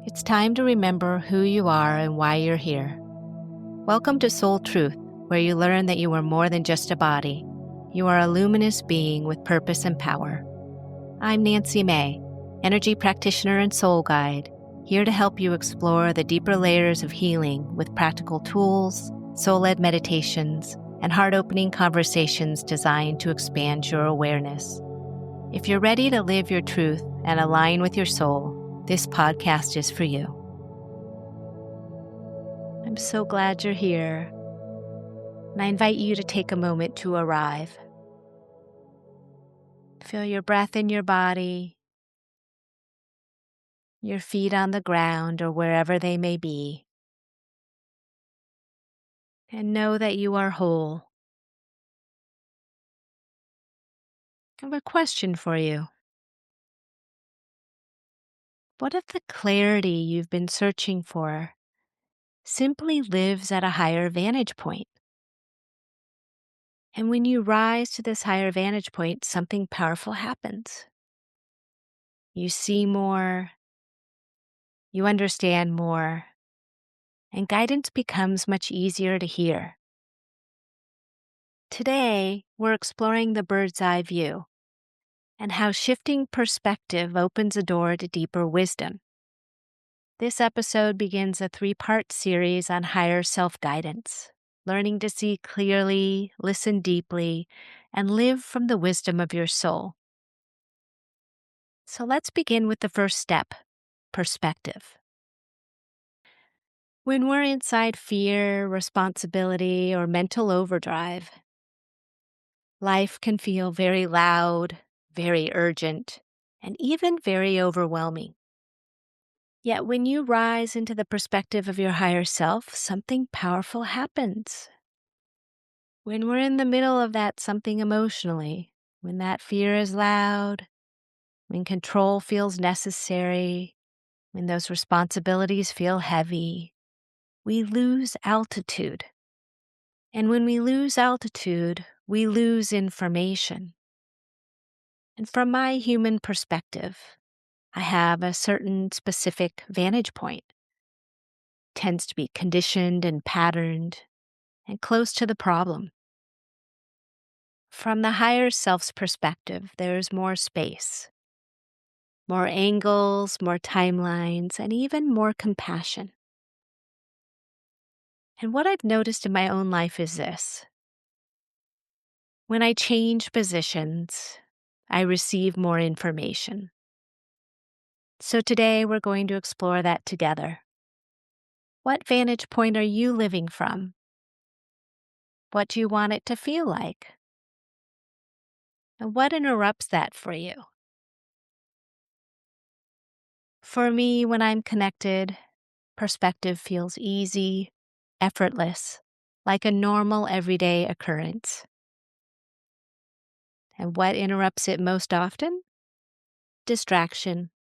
It's time to remember who you are and why you're here. Welcome to Soul Truth, where you learn that you are more than just a body. You are a luminous being with purpose and power. I'm Nancy Mae, energy practitioner and soul guide, here to help you explore the deeper layers of healing with practical tools, soul-led meditations, and heart-opening conversations designed to expand your awareness. If you're ready to live your truth and align with your soul, this podcast is for you. I'm so glad you're here, and I invite you to take a moment to arrive. Feel your breath in your body, your feet on the ground or wherever they may be, and know that you are whole. I have a question for you. What if the clarity you've been searching for simply lives at a higher vantage point? And when you rise to this higher vantage point, something powerful happens. You see more, you understand more, and guidance becomes much easier to hear. Today, we're exploring the bird's eye view and how shifting perspective opens a door to deeper wisdom. This episode begins a 3-part series on higher self-guidance, learning to see clearly, listen deeply, and live from the wisdom of your soul. So let's begin with the first step, perspective. When we're inside fear, responsibility, or mental overdrive, life can feel very loud, very urgent, and even very overwhelming. Yet when you rise into the perspective of your higher self, something powerful happens. When we're in the middle of that something emotionally, when that fear is loud, when control feels necessary, when those responsibilities feel heavy, we lose altitude. And when we lose altitude, we lose information. And from my human perspective, I have a certain specific vantage point. It tends to be conditioned and patterned and close to the problem. From the higher self's perspective, there's more space, more angles, more timelines, and even more compassion. And what I've noticed in my own life is this. When I change positions, I receive more information. So today we're going to explore that together. What vantage point are you living from? What do you want it to feel like? And what interrupts that for you? For me, when I'm connected, perspective feels easy, effortless, like a normal everyday occurrence. And what interrupts it most often? Distraction.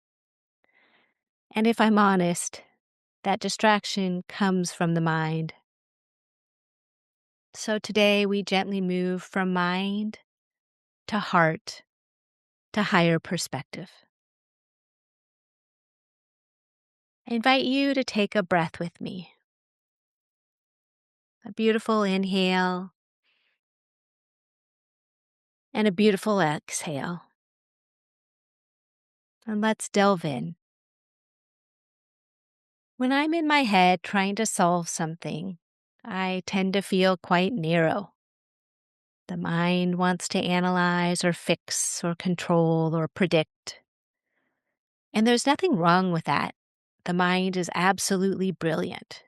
And if I'm honest, that distraction comes from the mind. So today we gently move from mind to heart to higher perspective. I invite you to take a breath with me. A beautiful inhale and a beautiful exhale. And let's delve in. When I'm in my head trying to solve something, I tend to feel quite narrow. The mind wants to analyze or fix or control or predict. And there's nothing wrong with that. The mind is absolutely brilliant.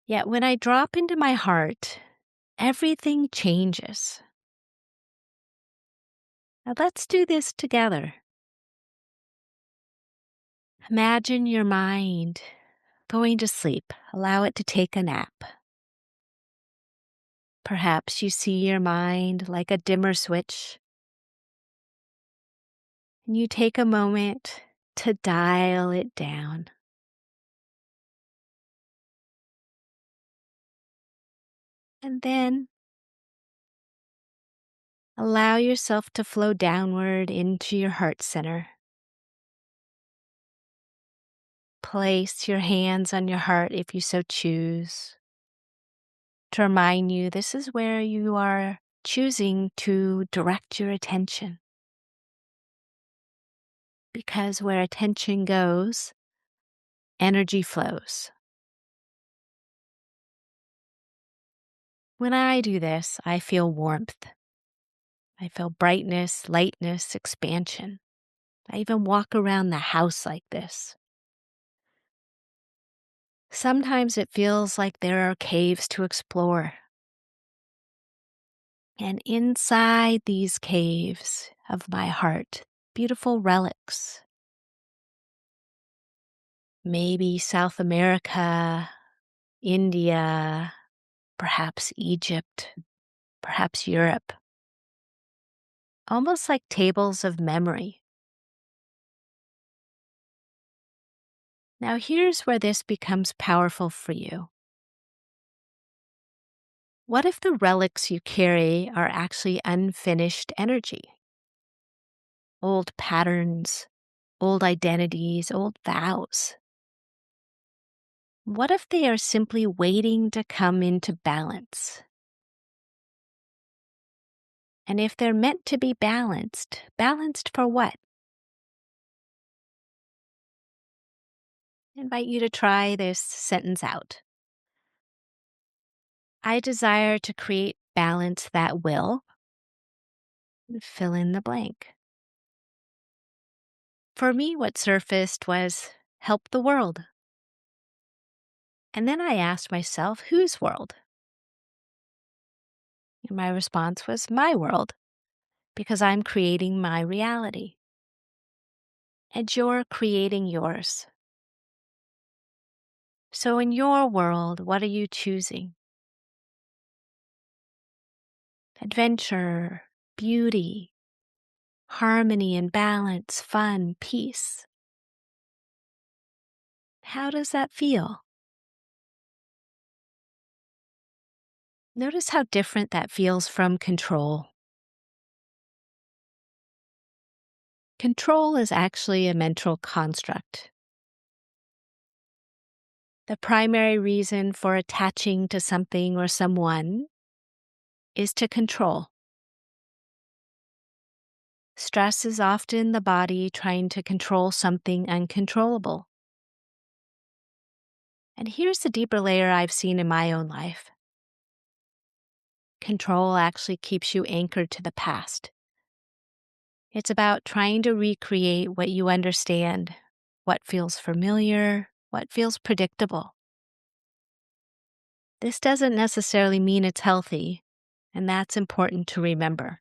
Yet when I drop into my heart, everything changes. Now let's do this together. Imagine your mind going to sleep. Allow it to take a nap. Perhaps you see your mind like a dimmer switch, and you take a moment to dial it down. And then allow yourself to flow downward into your heart center. place your hands on your heart if you so choose, to remind you this is where you are choosing to direct your attention. Because where attention goes, energy flows. When I do this, I feel warmth. I feel brightness, lightness, expansion. I even walk around the house like this. Sometimes it feels like there are caves to explore. And inside these caves of my heart, beautiful relics. Maybe South America, India, perhaps Egypt, perhaps Europe. Almost like tables of memory. Now here's where this becomes powerful for you. What if the relics you carry are actually unfinished energy? Old patterns, old identities, old vows. What if they are simply waiting to come into balance? And if they're meant to be balanced, balanced for what? I invite you to try this sentence out. I desire to create balance that will fill in the blank. For me, what surfaced was help the world. And then I asked myself, whose world? And my response was my world, because I'm creating my reality. And you're creating yours. So in your world, what are you choosing? Adventure, beauty, harmony and balance, fun, peace. How does that feel? Notice how different that feels from control. Control is actually a mental construct. The primary reason for attaching to something or someone is to control. Stress is often the body trying to control something uncontrollable. And here's the deeper layer I've seen in my own life. Control actually keeps you anchored to the past. It's about trying to recreate what you understand, what feels familiar, what feels predictable. This doesn't necessarily mean it's healthy, and that's important to remember.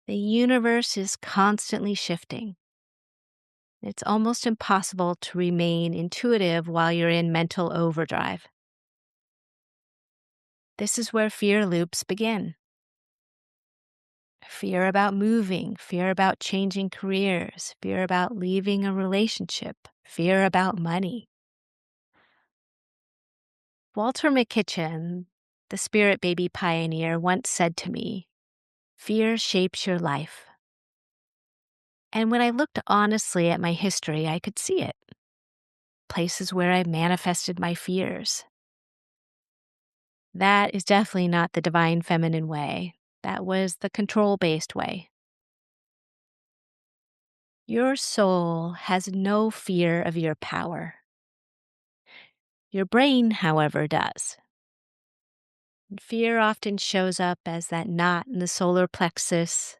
The universe is constantly shifting. It's almost impossible to remain intuitive while you're in mental overdrive. This is where fear loops begin. Fear about moving, fear about changing careers, fear about leaving a relationship, fear about money. Walter McKitchen, the spirit baby pioneer, once said to me, "Fear shapes your life." And when I looked honestly at my history, I could see it. Places where I manifested my fears. That is definitely not the divine feminine way. That was the control-based way. Your soul has no fear of your power. Your brain, however, does. Fear often shows up as that knot in the solar plexus,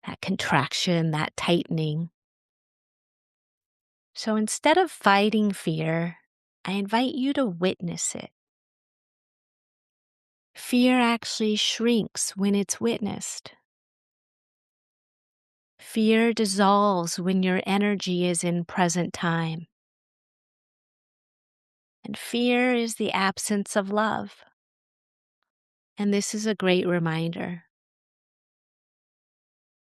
that contraction, that tightening. So instead of fighting fear, I invite you to witness it. Fear actually shrinks when it's witnessed. Fear dissolves when your energy is in present time. And fear is the absence of love. And this is a great reminder.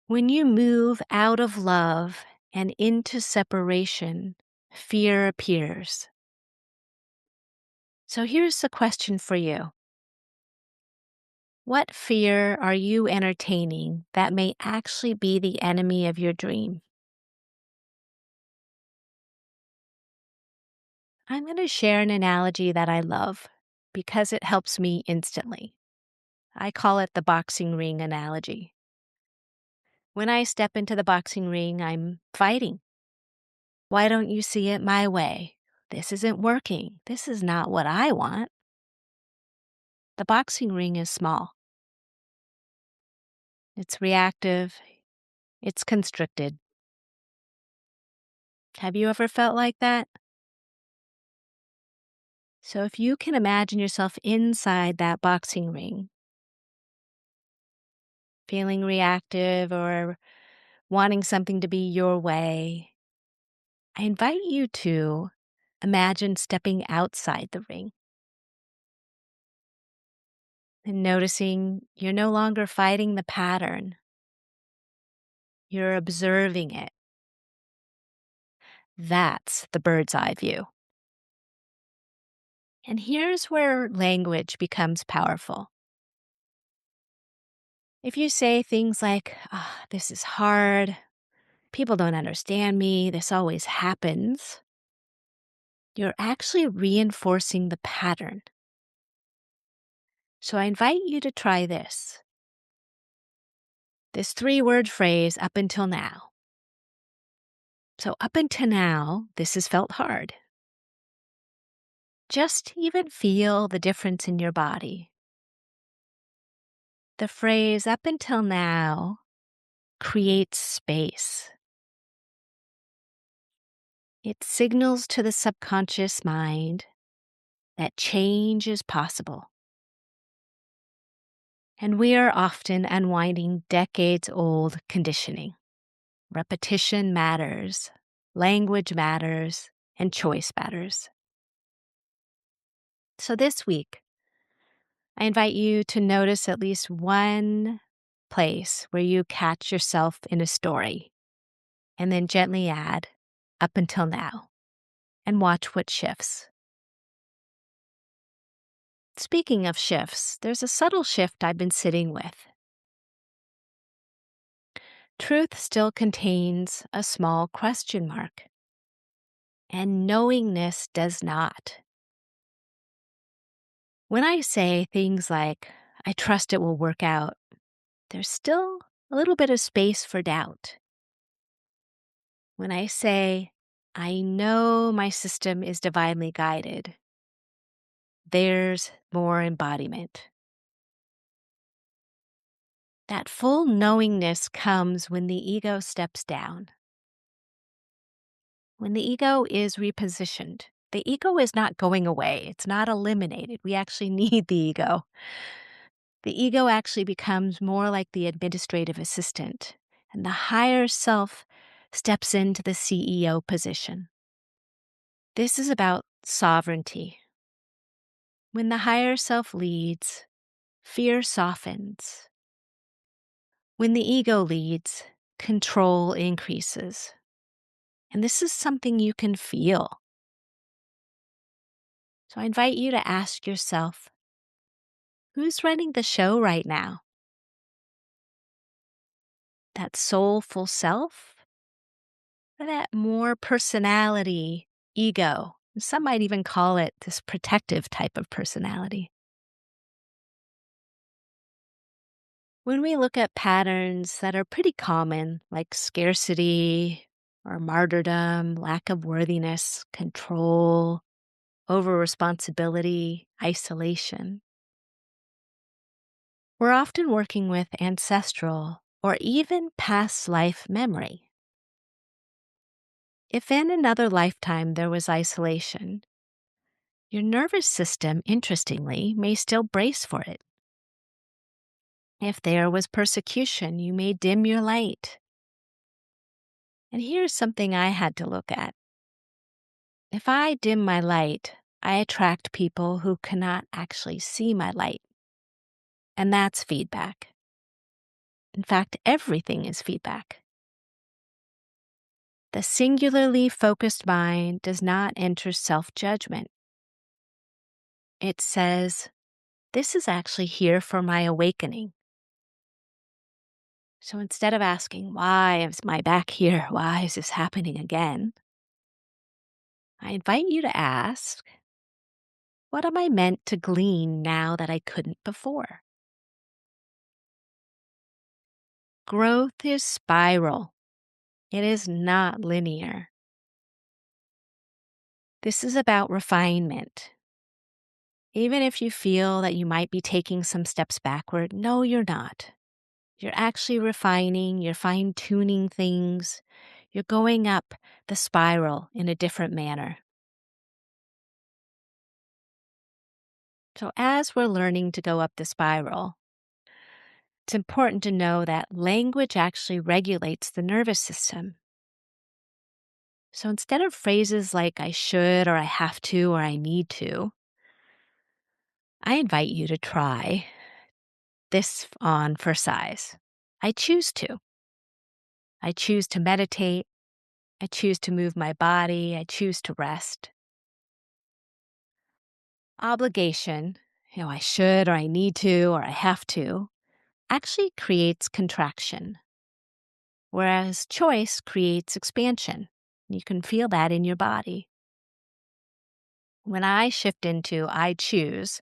When you move out of love and into separation, fear appears. So here's the question for you. What fear are you entertaining that may actually be the enemy of your dream? I'm going to share an analogy that I love because it helps me instantly. I call it the boxing ring analogy. When I step into the boxing ring, I'm fighting. Why don't you see it my way? This isn't working. This is not what I want. The boxing ring is small. It's reactive. It's constricted. Have you ever felt like that? So if you can imagine yourself inside that boxing ring, feeling reactive or wanting something to be your way, I invite you to imagine stepping outside the ring and noticing you're no longer fighting the pattern. You're observing it. That's the bird's eye view. And here's where language becomes powerful. If you say things like, this is hard, people don't understand me, this always happens, you're actually reinforcing the pattern. So I invite you to try this 3-word phrase, up until now. So up until now, this has felt hard. Just even feel the difference in your body. The phrase up until now creates space. It signals to the subconscious mind that change is possible. And we are often unwinding decades-old conditioning. Repetition matters, language matters, and choice matters. So this week, I invite you to notice at least one place where you catch yourself in a story, and then gently add, up until now, and watch what shifts. Speaking of shifts, there's a subtle shift I've been sitting with. Truth still contains a small question mark, and knowingness does not. When I say things like, I trust it will work out, there's still a little bit of space for doubt. When I say, I know my system is divinely guided, there's more embodiment. That full knowingness comes when the ego steps down. When the ego is repositioned, the ego is not going away. It's not eliminated. We actually need the ego. The ego actually becomes more like the administrative assistant, and the higher self steps into the CEO position. This is about sovereignty. When the higher self leads, fear softens. When the ego leads, control increases. And this is something you can feel. So I invite you to ask yourself, who's running the show right now? That soulful self? Or that more personality, ego? Some might even call it this protective type of personality. When we look at patterns that are pretty common, like scarcity or martyrdom, lack of worthiness, control, over responsibility, isolation, we're often working with ancestral or even past life memory. If in another lifetime there was isolation, your nervous system, interestingly, may still brace for it. If there was persecution, you may dim your light. And here's something I had to look at. If I dim my light, I attract people who cannot actually see my light. And that's feedback. In fact, everything is feedback. The singularly focused mind does not enter self-judgment. It says, this is actually here for my awakening. So instead of asking, why is my back here? Why is this happening again? I invite you to ask, what am I meant to glean now that I couldn't before? Growth is spiral. It is not linear. This is about refinement. Even if you feel that you might be taking some steps backward, no, you're not. You're actually refining, you're fine tuning things, you're going up the spiral in a different manner. So, as we're learning to go up the spiral, it's important to know that language actually regulates the nervous system. So, instead of phrases like I should or I have to or I need to, I invite you to try this on for size. I choose to. I choose to meditate. I choose to move my body. I choose to rest. Obligation, I should or I need to or I have to, actually creates contraction, whereas choice creates expansion. You can feel that in your body. When I shift into I choose,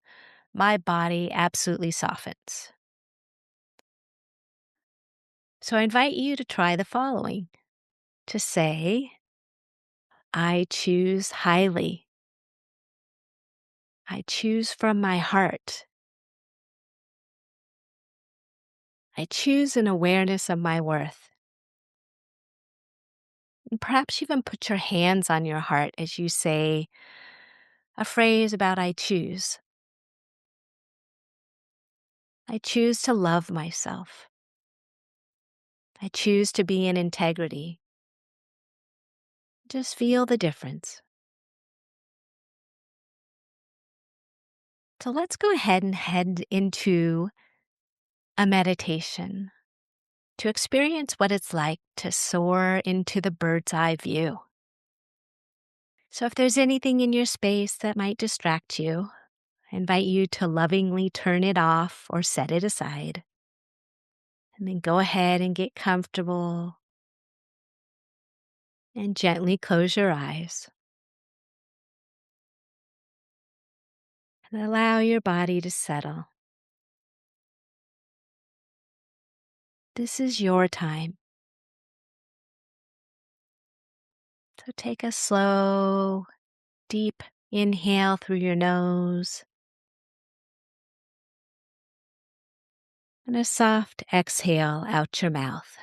my body absolutely softens. So I invite you to try the following: to say, I choose highly. I choose from my heart. I choose an awareness of my worth. And perhaps even put your hands on your heart as you say a phrase about I choose. I choose to love myself. I choose to be in integrity. Just feel the difference. So let's go ahead and head into a meditation to experience what it's like to soar into the bird's eye view. So if there's anything in your space that might distract you, I invite you to lovingly turn it off or set it aside. And then go ahead and get comfortable and gently close your eyes. And allow your body to settle. This is your time. So take a slow, deep inhale through your nose and a soft exhale out your mouth.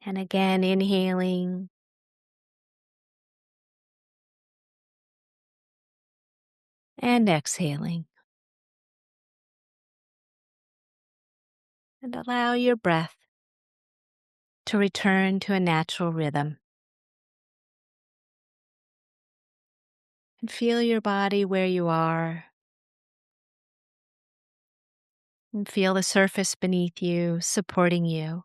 And again, inhaling and exhaling. And allow your breath to return to a natural rhythm. And feel your body where you are. And feel the surface beneath you supporting you.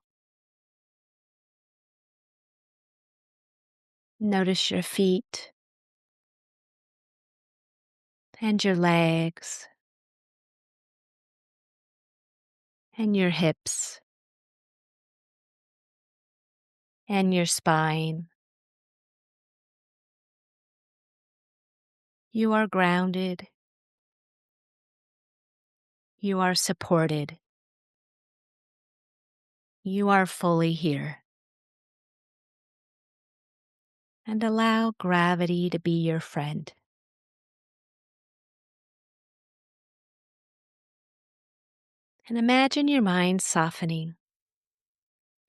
Notice your feet and your legs and your hips and your spine. You are grounded. You are supported. You are fully here. And allow gravity to be your friend. And imagine your mind softening,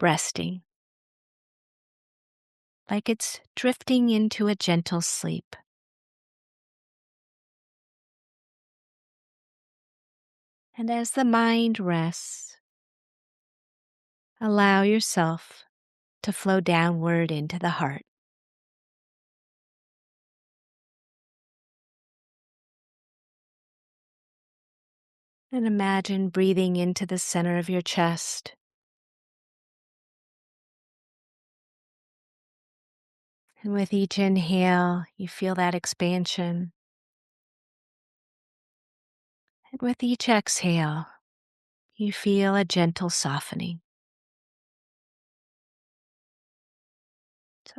resting, like it's drifting into a gentle sleep. And as the mind rests, allow yourself to flow downward into the heart. And imagine breathing into the center of your chest. And with each inhale, you feel that expansion. And with each exhale, you feel a gentle softening.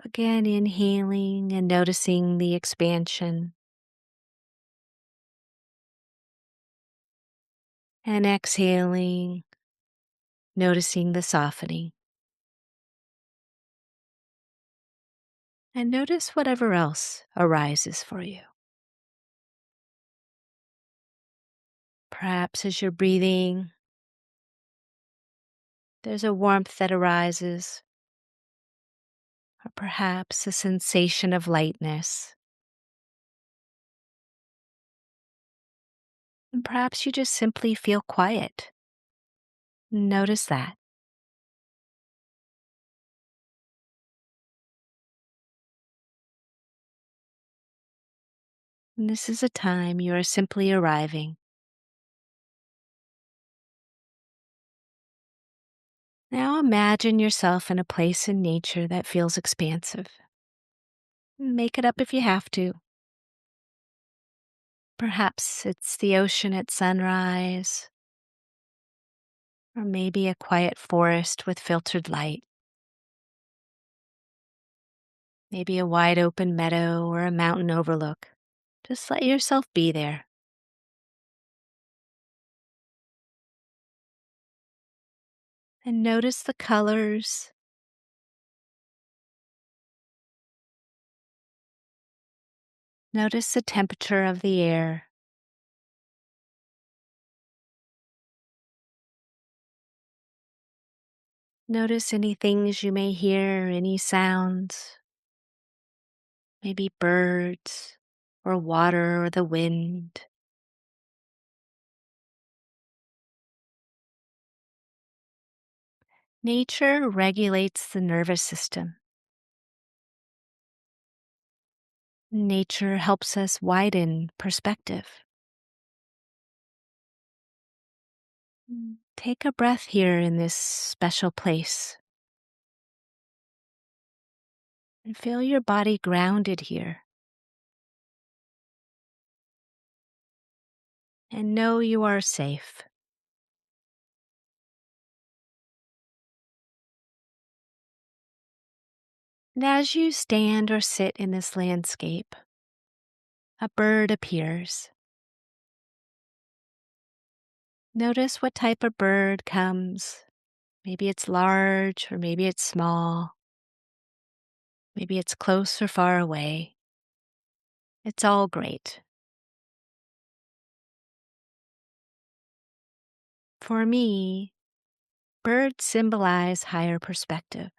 Again, inhaling and noticing the expansion, and exhaling, noticing the softening. And notice whatever else arises for you. Perhaps as you're breathing, there's a warmth that arises, or perhaps a sensation of lightness. And perhaps you just simply feel quiet. Notice that. And this is a time you are simply arriving. Now imagine yourself in a place in nature that feels expansive. Make it up if you have to. Perhaps it's the ocean at sunrise, or maybe a quiet forest with filtered light. Maybe a wide open meadow or a mountain overlook. Just let yourself be there. And notice the colors. Notice the temperature of the air. Notice any things you may hear, any sounds, maybe birds or water or the wind. Nature regulates the nervous system. Nature helps us widen perspective. Take a breath here in this special place and feel your body grounded here. And know you are safe. And as you stand or sit in this landscape, a bird appears. Notice what type of bird comes. Maybe it's large or maybe it's small. Maybe it's close or far away. It's all great. For me, birds symbolize higher perspective.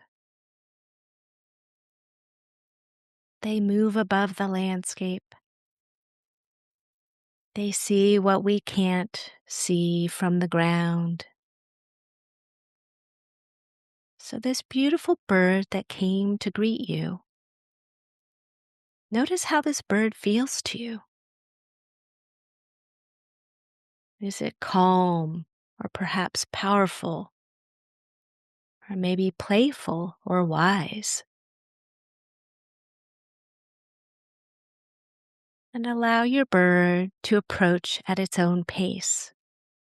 They move above the landscape. They see what we can't see from the ground. So, this beautiful bird that came to greet you, notice how this bird feels to you. Is it calm or perhaps powerful or maybe playful or wise? And allow your bird to approach at its own pace.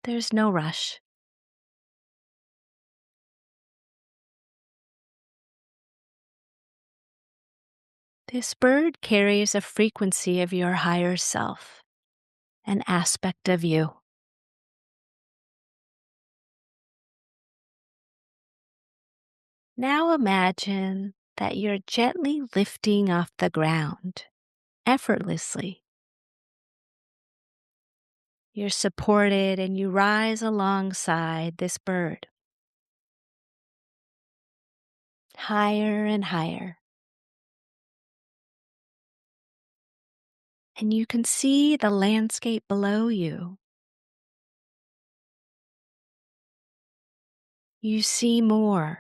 There's no rush. This bird carries a frequency of your higher self, an aspect of you. Now imagine that you're gently lifting off the ground, effortlessly. You're supported and you rise alongside this bird, higher and higher. And you can see the landscape below you. You see more.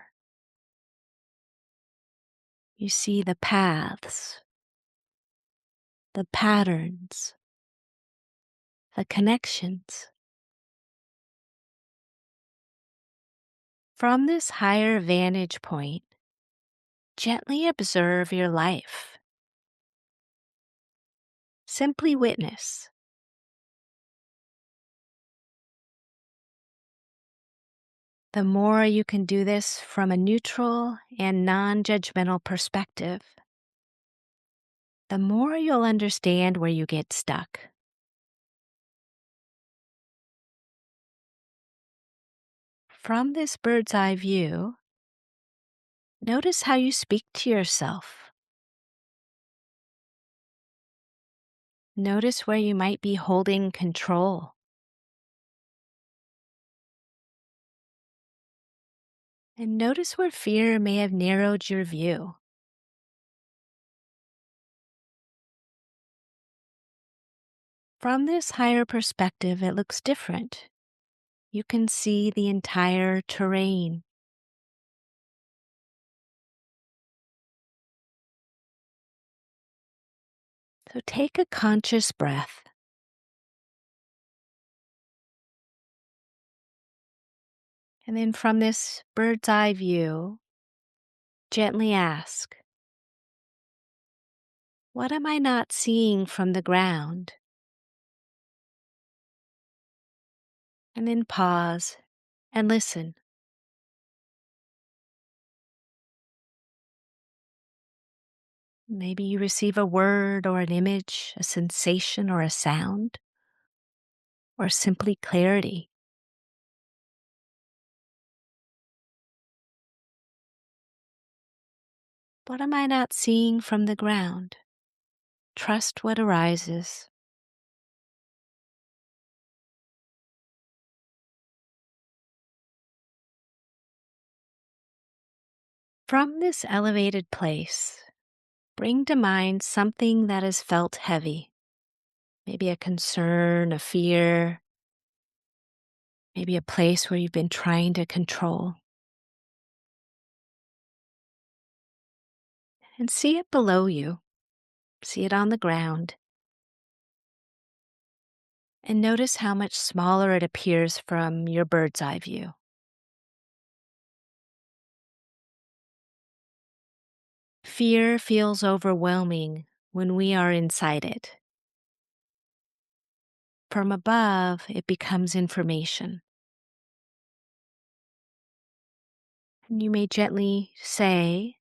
You see the paths, the patterns, the connections. From this higher vantage point, gently observe your life. Simply witness. The more you can do this from a neutral and non judgmental perspective, the more you'll understand where you get stuck. From this bird's eye view, notice how you speak to yourself. Notice where you might be holding control. And notice where fear may have narrowed your view. From this higher perspective, it looks different. You can see the entire terrain. So take a conscious breath. And then from this bird's eye view, gently ask, what am I not seeing from the ground? And then pause and listen. Maybe you receive a word or an image, a sensation or a sound, or simply clarity. What am I not seeing from the ground? Trust what arises. From this elevated place, bring to mind something that has felt heavy. Maybe a concern, a fear, maybe a place where you've been trying to control. And see it below you. See it on the ground. And notice how much smaller it appears from your bird's eye view. Fear feels overwhelming when we are inside it. From above, it becomes information. And you may gently say,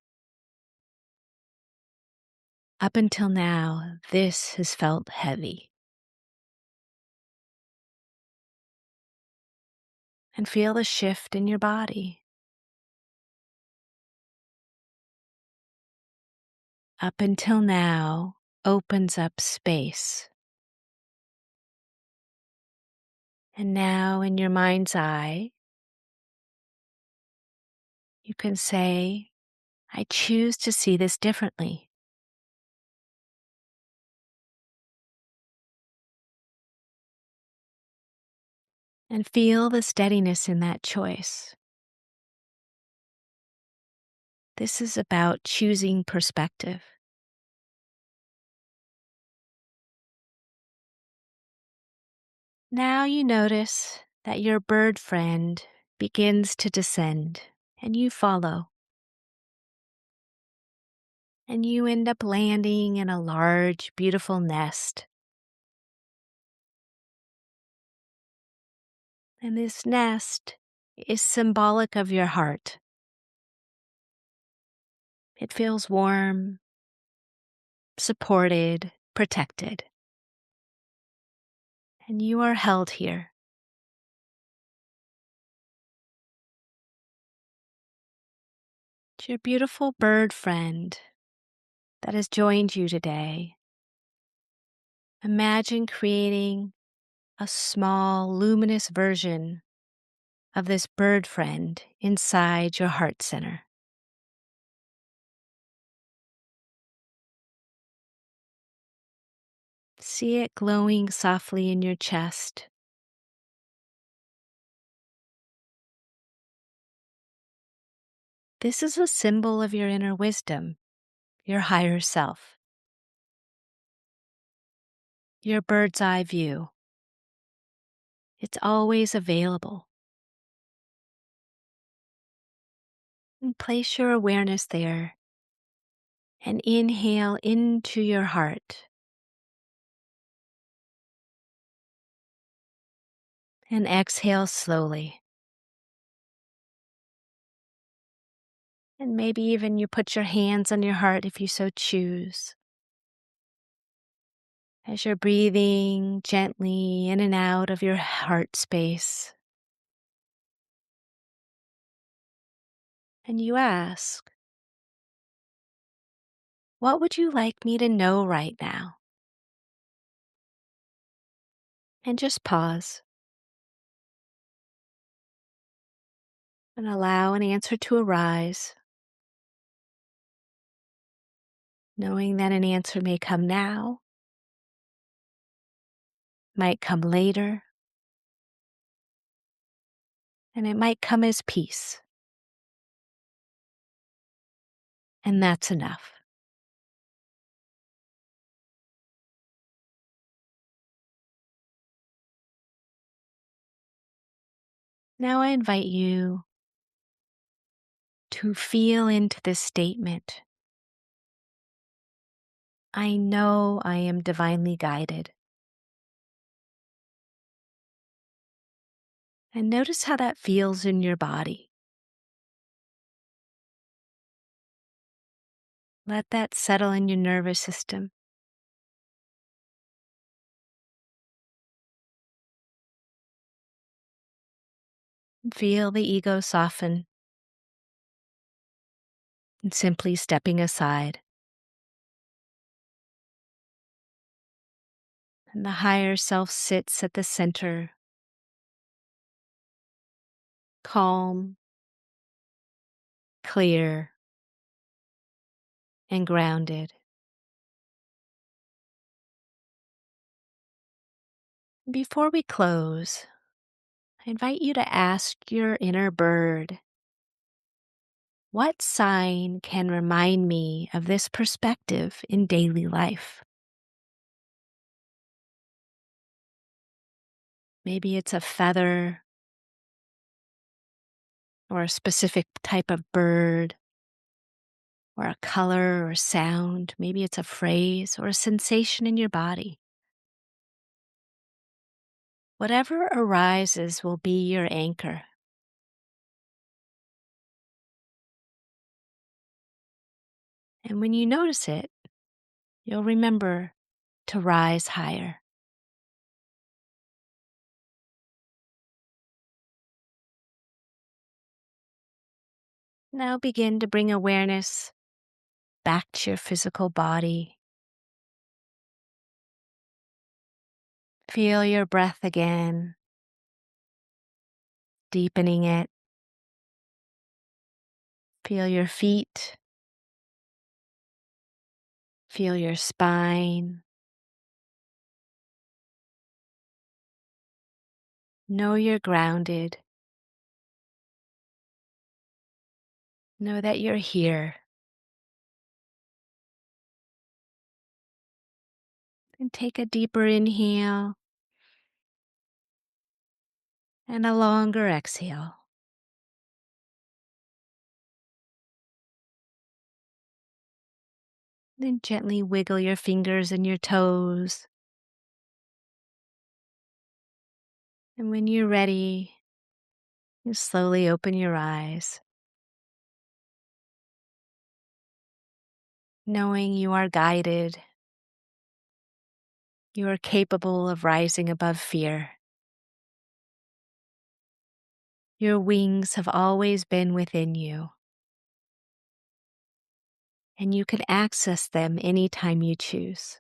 up until now, this has felt heavy. And feel the shift in your body. Up until now opens up space. And now in your mind's eye, you can say, I choose to see this differently. And feel the steadiness in that choice. This is about choosing perspective. Now you notice that your bird friend begins to descend, and you follow. And you end up landing in a large, beautiful nest. And this nest is symbolic of your heart. It feels warm, supported, protected. And you are held here. It's your beautiful bird friend that has joined you today. Imagine creating a small, luminous version of this bird friend inside your heart center. See it glowing softly in your chest. This is a symbol of your inner wisdom, your higher self, your bird's eye view. It's always available. And place your awareness there and inhale into your heart. And exhale slowly. And maybe even you put your hands on your heart if you so choose. As you're breathing gently in and out of your heart space, and you ask, what would you like me to know right now? And just pause and allow an answer to arise, knowing that an answer may come now, might come later, and it might come as peace. And that's enough. Now I invite you to feel into this statement. I know I am divinely guided. And notice how that feels in your body. Let that settle in your nervous system. Feel the ego soften and simply stepping aside. And the higher self sits at the center, calm, clear, and grounded. Before we close, I invite you to ask your inner bird, what sign can remind me of this perspective in daily life? Maybe it's a feather or a specific type of bird or a color or sound. Maybe it's a phrase or a sensation in your body. Whatever arises will be your anchor. And when you notice it, you'll remember to rise higher. Now begin to bring awareness back to your physical body. Feel your breath again, deepening it. Feel your feet. Feel your spine. Know you're grounded. Know that you're here. And take a deeper inhale and a longer exhale. Then gently wiggle your fingers and your toes. And when you're ready, you slowly open your eyes, knowing you are guided. You are capable of rising above fear. Your wings have always been within you, and you can access them anytime you choose.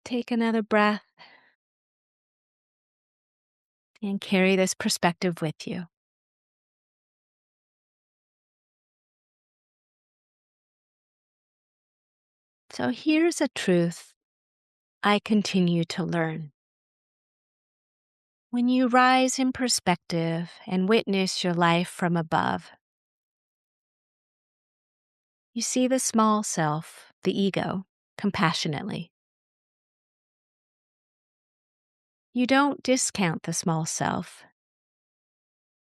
Take another breath and carry this perspective with you. So here's a truth I continue to learn. When you rise in perspective and witness your life from above, you see the small self, the ego, compassionately. You don't discount the small self.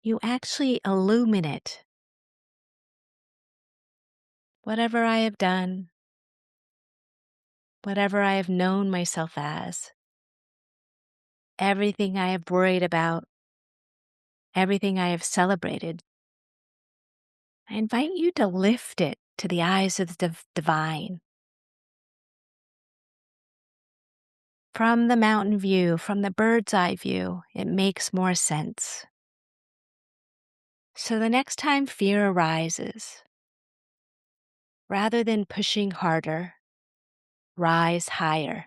You actually illumine it. Whatever I have done, whatever I have known myself as, everything I have worried about, everything I have celebrated. I invite you to lift it to the eyes of the divine. From the mountain view, from the bird's eye view, it makes more sense. So the next time fear arises, rather than pushing harder, rise higher.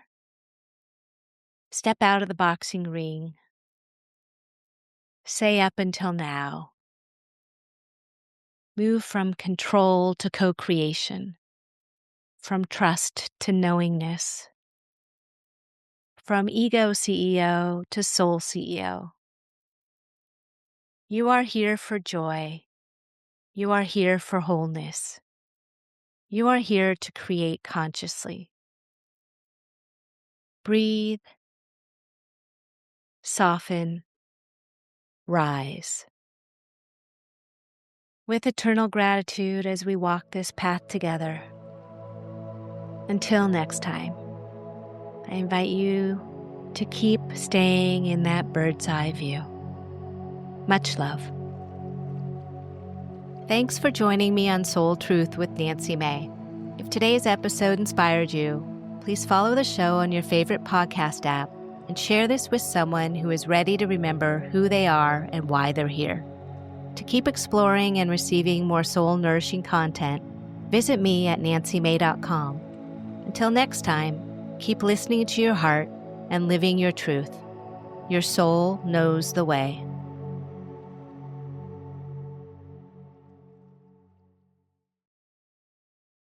Step out of the boxing ring. Say up until now. Move from control to co-creation, from trust to knowingness, from ego CEO to soul CEO. You are here for joy. You are here for wholeness. You are here to create consciously. Breathe, soften, rise. With eternal gratitude as we walk this path together. Until next time, I invite you to keep staying in that bird's eye view. Much love. Thanks for joining me on Soul Truth with Nancy Mae. If today's episode inspired you, please follow the show on your favorite podcast app and share this with someone who is ready to remember who they are and why they're here. To keep exploring and receiving more soul-nourishing content, visit me at nancymae.com. Until next time, keep listening to your heart and living your truth. Your soul knows the way.